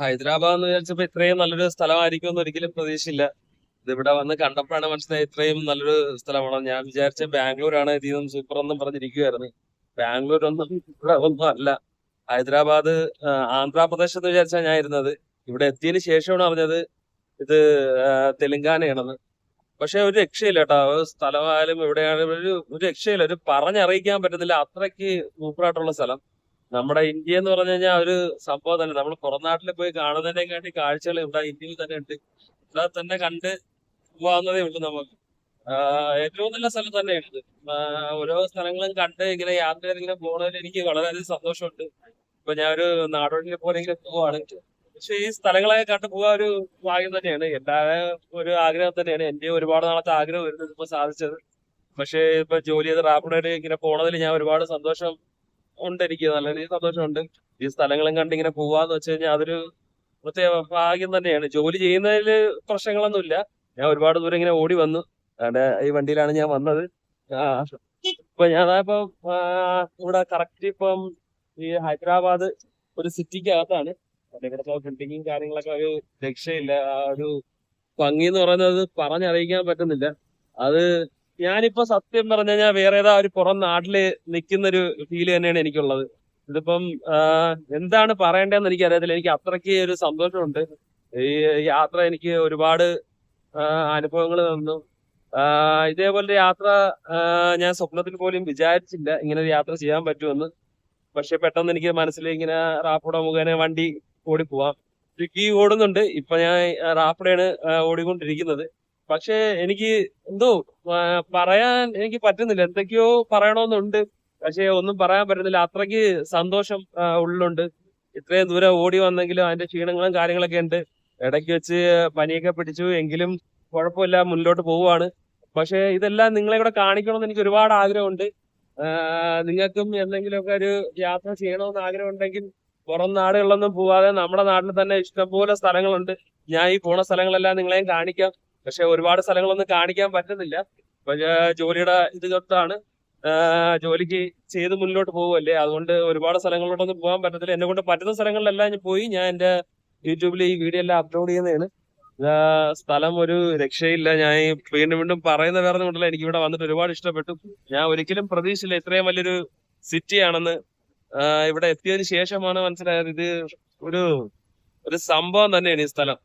ഹൈദരാബാദ് എന്ന് വിചാരിച്ചപ്പോ ഇത്രയും നല്ലൊരു സ്ഥലമായിരിക്കും എന്ന് ഒരിക്കലും പ്രതീക്ഷയില്ല. ഇതിവിടെ വന്ന് കണ്ടപ്പോഴാണ് മനസ്സിലായത് ഇത്രയും നല്ലൊരു സ്ഥലമാണ്. ഞാൻ വിചാരിച്ച ബാംഗ്ലൂരാണ് ഇതിനും സൂപ്പർ എന്നും പറഞ്ഞിരിക്കുവായിരുന്നു. ബാംഗ്ലൂർ ഒന്നും ഇവിടെ ഒന്നും അല്ല. ഹൈദരാബാദ് ആന്ധ്രാപ്രദേശ് എന്ന് വിചാരിച്ചാണ് ഞാൻ ഇരുന്നത്. ഇവിടെ എത്തിയതിന് ശേഷമാണ് അറിഞ്ഞത് ഇത് തെലുങ്കാനയാണെന്ന്. പക്ഷെ ഒരു രക്ഷയില്ല കേട്ടോ. സ്ഥലമായാലും എവിടെയാണെങ്കിലും ഒരു രക്ഷയില്ല. ഒരു പറഞ്ഞറിയിക്കാൻ പറ്റുന്നില്ല, അത്രയ്ക്ക് സൂപ്പറായിട്ടുള്ള സ്ഥലം. നമ്മുടെ ഇന്ത്യ എന്ന് പറഞ്ഞു കഴിഞ്ഞാൽ ഒരു സംഭവം തന്നെ. നമ്മൾ പുറം നാട്ടിൽ പോയി കാണുന്നതിനെക്കാട്ടി കാഴ്ചകൾ ഇവിടെ ഇന്ത്യയിൽ തന്നെ ഉണ്ട്. ഇവിടെ തന്നെ കണ്ട് പോകാവുന്നതേ ഉള്ളൂ നമുക്ക്. ഏറ്റവും നല്ല സ്ഥലം തന്നെയാണ് ഇത്. ഓരോ സ്ഥലങ്ങളും കണ്ട് ഇങ്ങനെ യാത്രയിൽ ഇങ്ങനെ പോകുന്നതിൽ എനിക്ക് വളരെയധികം സന്തോഷമുണ്ട്. ഇപ്പൊ ഞാൻ ഒരു നാടോടിനെ പോലെ ഇങ്ങനെ പോവാണ്. പക്ഷെ ഈ സ്ഥലങ്ങളൊക്കെ കണ്ടു പോകാൻ ഒരു ഭാഗ്യം തന്നെയാണ്. എല്ലാ ഒരു ആഗ്രഹം തന്നെയാണ്. എന്റെ ഒരുപാട് നാളത്തെ ആഗ്രഹം വരുന്നത് ഇപ്പൊ സാധിച്ചത്. പക്ഷേ ഇപ്പൊ ജോലി ചെയ്ത് റാപ്പിഡായിട്ട് ഇങ്ങനെ പോണതിൽ ഞാൻ ഒരുപാട് സന്തോഷം ഉണ്ട്. എനിക്ക് നല്ല രീതിയിൽ സന്തോഷമുണ്ട്. ഈ സ്ഥലങ്ങളും കണ്ട് ഇങ്ങനെ പോവാന്ന് വെച്ച് കഴിഞ്ഞാൽ അതൊരു പ്രത്യേക ഭാഗ്യം തന്നെയാണ്. ജോലി ചെയ്യുന്നതിൽ പ്രശ്നങ്ങളൊന്നുമില്ല. ഞാൻ ഒരുപാട് ദൂരം ഇങ്ങനെ ഓടി വന്നു. അവിടെ ഈ വണ്ടിയിലാണ് ഞാൻ വന്നത്. ആ ഇപ്പൊ ഞാനിപ്പോ ഇവിടെ കറക്റ്റ് ഇപ്പം ഈ ഹൈദരാബാദ് ഒരു സിറ്റിക്ക് അകത്താണ്. ഇവിടുത്തെ ബിൽഡിങ്ങും കാര്യങ്ങളൊക്കെ ഒരു രക്ഷയില്ല. ആ ഒരു ഭംഗി എന്ന് പറയുന്നത് പറഞ്ഞറിയിക്കാൻ പറ്റുന്നില്ല. അത് ഞാനിപ്പോ സത്യം പറഞ്ഞു കഴിഞ്ഞാൽ വേറെ ഏതാ ഒരു പുറം നാട്ടില് നിൽക്കുന്ന ഒരു ഫീല് തന്നെയാണ് എനിക്കുള്ളത്. ഇതിപ്പം എന്താണ് പറയേണ്ടതെന്ന് എനിക്ക് അറിയത്തില്ല. എനിക്ക് അത്രയ്ക്ക് ഒരു സന്തോഷമുണ്ട്. ഈ യാത്ര എനിക്ക് ഒരുപാട് അനുഭവങ്ങൾ തന്നു. ഇതേപോലെ യാത്ര ഞാൻ സ്വപ്നത്തിൽ പോലും വിചാരിച്ചില്ല ഇങ്ങനെ ഒരു യാത്ര ചെയ്യാൻ പറ്റുമെന്ന്. പക്ഷെ പെട്ടെന്ന് എനിക്ക് മനസ്സിൽ ഇങ്ങനെ റാപ്പിഡോ മുഖേന വണ്ടി ഓടി പോവാം. സ്വിഗ്ഗി ഓടുന്നുണ്ട്. ഇപ്പൊ ഞാൻ റാപ്പിഡോയാണ് ഓടിക്കൊണ്ടിരിക്കുന്നത്. പക്ഷെ എനിക്ക് എന്തോ പറയാൻ എനിക്ക് പറ്റുന്നില്ല. എന്തൊക്കെയോ പറയണമെന്നുണ്ട്. പക്ഷെ ഒന്നും പറയാൻ പറ്റുന്നില്ല. അത്രയ്ക്ക് സന്തോഷം ഉള്ളിലുണ്ട്. ഇത്രയും ദൂരം ഓടി വന്നെങ്കിലും അതിന്റെ ക്ഷീണങ്ങളും കാര്യങ്ങളൊക്കെ ഉണ്ട്. ഇടയ്ക്ക് വെച്ച് പനിയൊക്കെ പിടിച്ചു എങ്കിലും കുഴപ്പമില്ല, മുന്നോട്ട് പോവുകയാണ്. പക്ഷെ ഇതെല്ലാം നിങ്ങളെ കൂടെ കാണിക്കണമെന്ന് എനിക്ക് ഒരുപാട് ആഗ്രഹമുണ്ട്. നിങ്ങൾക്കും എന്തെങ്കിലുമൊക്കെ ഒരു യാത്ര ചെയ്യണമെന്ന് ആഗ്രഹം ഉണ്ടെങ്കിൽ പുറം നാടുകളിലൊന്നും പോവാതെ നമ്മുടെ നാട്ടിൽ തന്നെ ഇഷ്ടംപോലെ സ്ഥലങ്ങളുണ്ട്. ഞാൻ ഈ പോണ സ്ഥലങ്ങളെല്ലാം നിങ്ങളെയും കാണിക്കാം. പക്ഷെ ഒരുപാട് സ്ഥലങ്ങളൊന്നും കാണിക്കാൻ പറ്റുന്നില്ല. ഇപ്പൊ ജോലിയുടെ ഇത് തൊട്ടാണ് ജോലിക്ക് ചെയ്ത് മുന്നോട്ട് പോവുമല്ലേ. അതുകൊണ്ട് ഒരുപാട് സ്ഥലങ്ങളിലോട്ടൊന്നും പോകാൻ പറ്റത്തില്ല. എന്നെ കൊണ്ട് പറ്റുന്ന സ്ഥലങ്ങളിലെല്ലാം ഞാൻ പോയി ഞാൻ എന്റെ യൂട്യൂബിൽ ഈ വീഡിയോ എല്ലാം അപ്ലോഡ് ചെയ്യുന്നതാണ്. സ്ഥലം ഒരു രക്ഷയില്ല. ഞാൻ ഈ വീണ്ടും വീണ്ടും പറയുന്ന വേറെ കൊണ്ടല്ല, എനിക്ക് ഇവിടെ വന്നിട്ട് ഒരുപാട് ഇഷ്ടപ്പെട്ടു. ഞാൻ ഒരിക്കലും പ്രതീക്ഷിച്ചില്ല ഇത്രയും വലിയൊരു സിറ്റി ആണെന്ന്. ഇവിടെ എത്തിയതിനു ശേഷമാണ് മനസ്സിലായത് ഇത് ഒരു ഒരു സംഭവം തന്നെയാണ് ഈ സ്ഥലം.